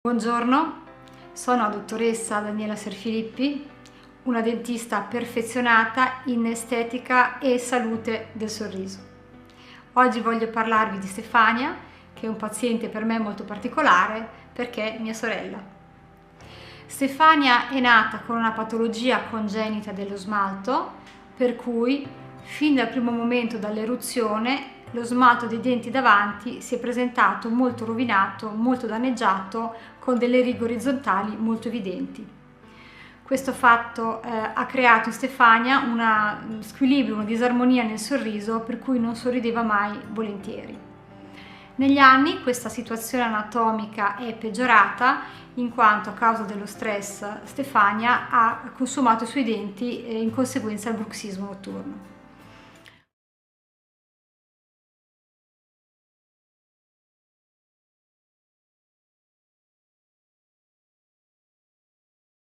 Buongiorno, sono la dottoressa Daniela Serfilippi, una dentista perfezionata in estetica e salute del sorriso. Oggi voglio parlarvi di Stefania, che è un paziente per me molto particolare perché è mia sorella. Stefania è nata con una patologia congenita dello smalto, per cui fin dal primo momento dall'eruzione lo smalto dei denti davanti si è presentato molto rovinato, molto danneggiato, con delle righe orizzontali molto evidenti. Questo fatto ha creato in Stefania uno squilibrio, una disarmonia nel sorriso, per cui non sorrideva mai volentieri. Negli anni questa situazione anatomica è peggiorata in quanto a causa dello stress Stefania ha consumato i suoi denti in conseguenza del bruxismo notturno.